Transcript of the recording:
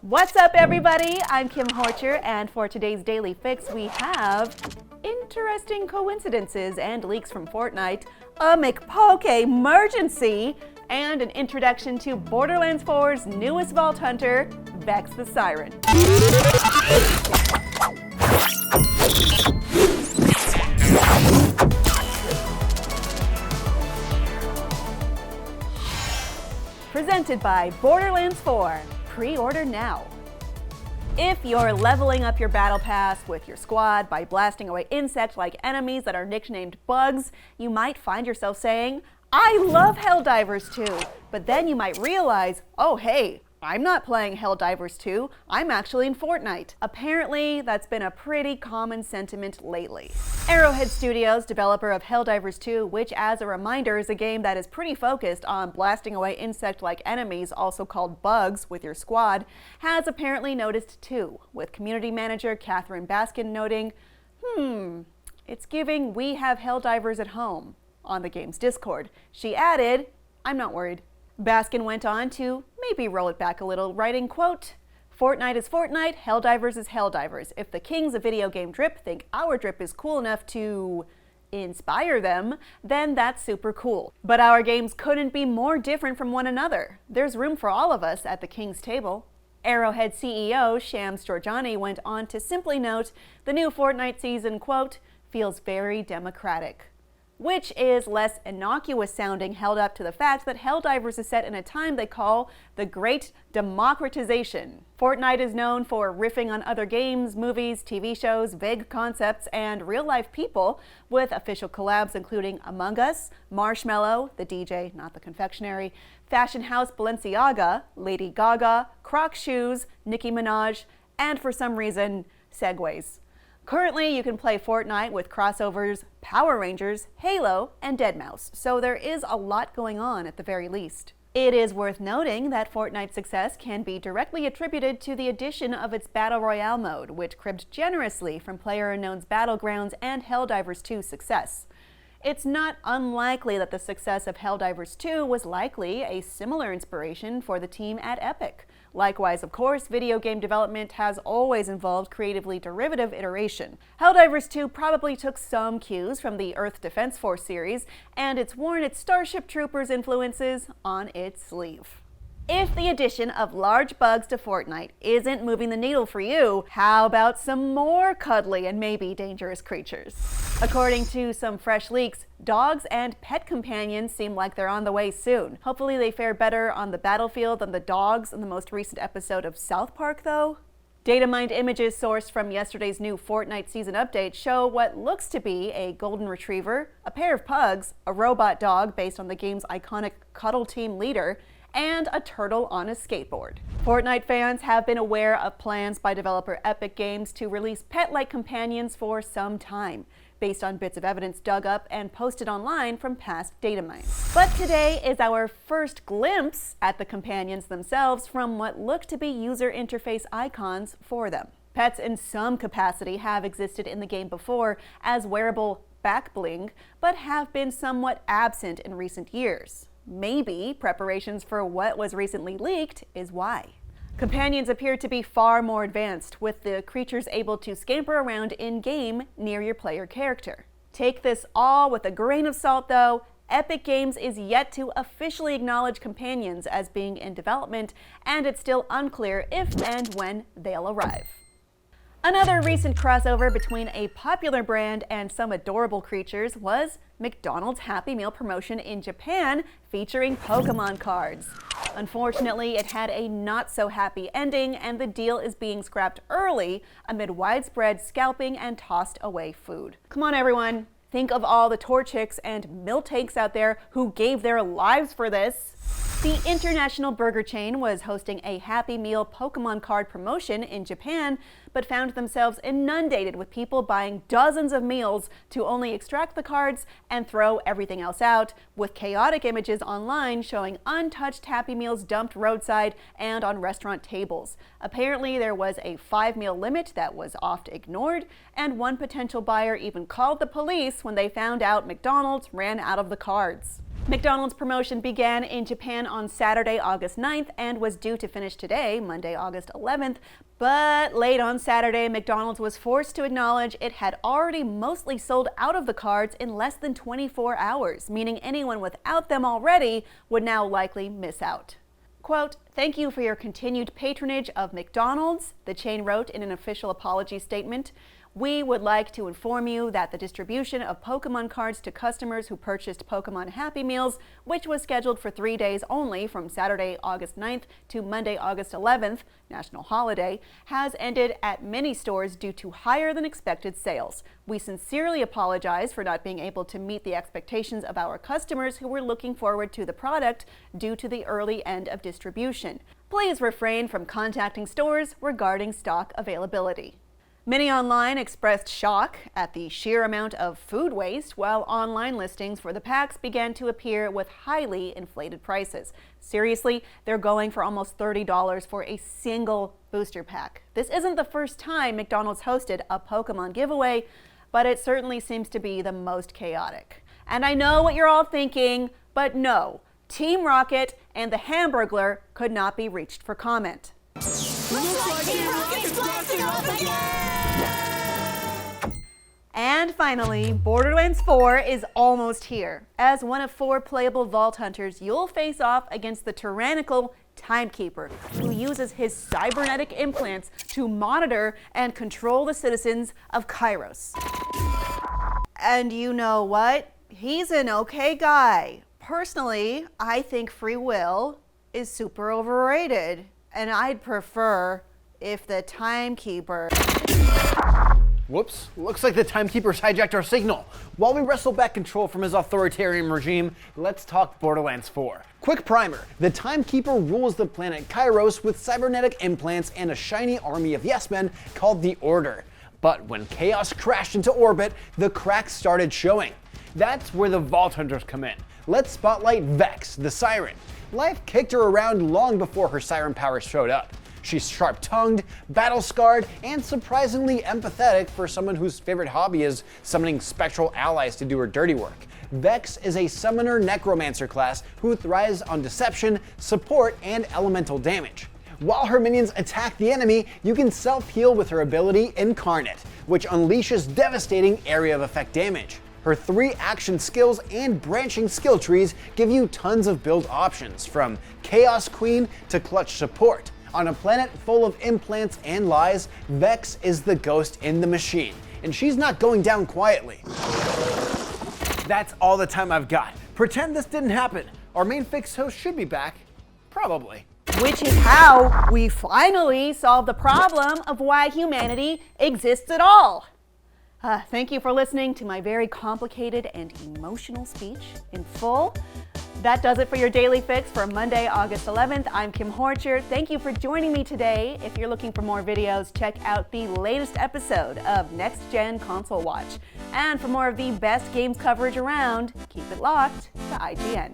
What's up, everybody? I'm Kim Horcher, and for today's Daily Fix, we have interesting coincidences and leaks from Fortnite, a McPoke-emergency, and an introduction to Borderlands 4's newest Vault Hunter, Vex the Siren. Presented by Borderlands 4. Pre-order now. If you're leveling up your battle pass with your squad by blasting away insect-like enemies that are nicknamed bugs, you might find yourself saying, I love Helldivers 2, but then you might realize, oh hey, I'm not playing Helldivers 2, I'm actually in Fortnite. Apparently, that's been a pretty common sentiment lately. Arrowhead Studios, developer of Helldivers 2, which as a reminder is a game that is pretty focused on blasting away insect-like enemies, also called bugs, with your squad, has apparently noticed too, with community manager Catherine Baskin noting, it's giving we have Helldivers at home on the game's Discord. She added, I'm not worried. Baskin went on to maybe roll it back a little, writing, quote, Fortnite is Fortnite, Helldivers is Helldivers. If the kings of video game drip think our drip is cool enough to inspire them, then that's super cool. But our games couldn't be more different from one another. There's room for all of us at the king's table. Arrowhead CEO Shams Georgiani went on to simply note the new Fortnite season, quote, feels very democratic, which is less innocuous sounding held up to the fact that Helldivers is set in a time they call the Great Democratization. Fortnite is known for riffing on other games, movies, TV shows, vague concepts, and real-life people, with official collabs including Among Us, Marshmello, the DJ, not the confectionery, fashion house Balenciaga, Lady Gaga, Crocs shoes, Nicki Minaj, and for some reason, Segways. Currently, you can play Fortnite with crossovers, Power Rangers, Halo, and Deadmau5, so there is a lot going on at the very least. It is worth noting that Fortnite's success can be directly attributed to the addition of its Battle Royale mode, which cribbed generously from PlayerUnknown's Battlegrounds and Helldivers 2's success. It's not unlikely that the success of Helldivers 2 was likely a similar inspiration for the team at Epic. Likewise, of course, video game development has always involved creatively derivative iteration. Helldivers 2 probably took some cues from the Earth Defense Force series, and it's worn its Starship Troopers influences on its sleeve. If the addition of large bugs to Fortnite isn't moving the needle for you, how about some more cuddly and maybe dangerous creatures? According to some fresh leaks, dogs and pet companions seem like they're on the way soon. Hopefully they fare better on the battlefield than the dogs in the most recent episode of South Park, though. Data mined images sourced from yesterday's new Fortnite season update show what looks to be a golden retriever, a pair of pugs, a robot dog based on the game's iconic Cuddle Team leader, and a turtle on a skateboard. Fortnite fans have been aware of plans by developer Epic Games to release pet-like companions for some time, based on bits of evidence dug up and posted online from past data mines. But today is our first glimpse at the companions themselves from what look to be user interface icons for them. Pets in some capacity have existed in the game before as wearable back bling, but have been somewhat absent in recent years. Maybe preparations for what was recently leaked is why. Companions appear to be far more advanced, with the creatures able to scamper around in-game near your player character. Take this all with a grain of salt though. Epic Games is yet to officially acknowledge companions as being in development, and it's still unclear if and when they'll arrive. Another recent crossover between a popular brand and some adorable creatures was McDonald's Happy Meal promotion in Japan featuring Pokémon cards. Unfortunately, it had a not-so-happy ending, and the deal is being scrapped early amid widespread scalping and tossed-away food. Come on, everyone. Think of all the tour chicks and meal tanks out there who gave their lives for this. The international burger chain was hosting a Happy Meal Pokémon card promotion in Japan, but found themselves inundated with people buying dozens of meals to only extract the cards and throw everything else out, with chaotic images online showing untouched Happy Meals dumped roadside and on restaurant tables. Apparently there was a 5-meal limit that was oft ignored, and one potential buyer even called the police when they found out McDonald's ran out of the cards. McDonald's promotion began in Japan on Saturday, August 9th, and was due to finish today, Monday, August 11th. But late on Saturday, McDonald's was forced to acknowledge it had already mostly sold out of the cards in less than 24 hours, meaning anyone without them already would now likely miss out. Quote, "Thank you for your continued patronage of McDonald's," the chain wrote in an official apology statement. "We would like to inform you that the distribution of Pokémon cards to customers who purchased Pokémon Happy Meals, which was scheduled for 3 days only from Saturday, August 9th to Monday, August 11th, national holiday, has ended at many stores due to higher than expected sales. We sincerely apologize for not being able to meet the expectations of our customers who were looking forward to the product due to the early end of distribution. Please refrain from contacting stores regarding stock availability." Many online expressed shock at the sheer amount of food waste, while online listings for the packs began to appear with highly inflated prices. Seriously, they're going for almost $30 for a single booster pack. This isn't the first time McDonald's hosted a Pokémon giveaway, but it certainly seems to be the most chaotic. And I know what you're all thinking, but no, Team Rocket and the Hamburglar could not be reached for comment. Looks like Team Rocket's blasting off again! And finally, Borderlands 4 is almost here. As one of 4 playable Vault Hunters, you'll face off against the tyrannical Timekeeper, who uses his cybernetic implants to monitor and control the citizens of Kairos. And you know what? He's an okay guy. Personally, I think free will is super overrated, and I'd prefer if the Timekeeper... Whoops, looks like the Timekeeper's hijacked our signal. While we wrestle back control from his authoritarian regime, let's talk Borderlands 4. Quick primer, the Timekeeper rules the planet Kairos with cybernetic implants and a shiny army of yes-men called the Order. But when Chaos crashed into orbit, the cracks started showing. That's where the Vault Hunters come in. Let's spotlight Vex the Siren. Life kicked her around long before her siren powers showed up. She's sharp-tongued, battle-scarred, and surprisingly empathetic for someone whose favorite hobby is summoning spectral allies to do her dirty work. Vex is a summoner necromancer class who thrives on deception, support, and elemental damage. While her minions attack the enemy, you can self-heal with her ability Incarnate, which unleashes devastating area of effect damage. Her 3 action skills and branching skill trees give you tons of build options, from Chaos Queen to Clutch Support. On a planet full of implants and lies, Vex is the ghost in the machine, and she's not going down quietly. That's all the time I've got. Pretend this didn't happen. Our main Fix host should be back. Probably. Which is how we finally solved the problem of why humanity exists at all. Thank you for listening to my very complicated and emotional speech in full. That does it for your Daily Fix for Monday, August 11th. I'm Kim Horcher. Thank you for joining me today. If you're looking for more videos, check out the latest episode of Next Gen Console Watch. And for more of the best games coverage around, keep it locked to IGN.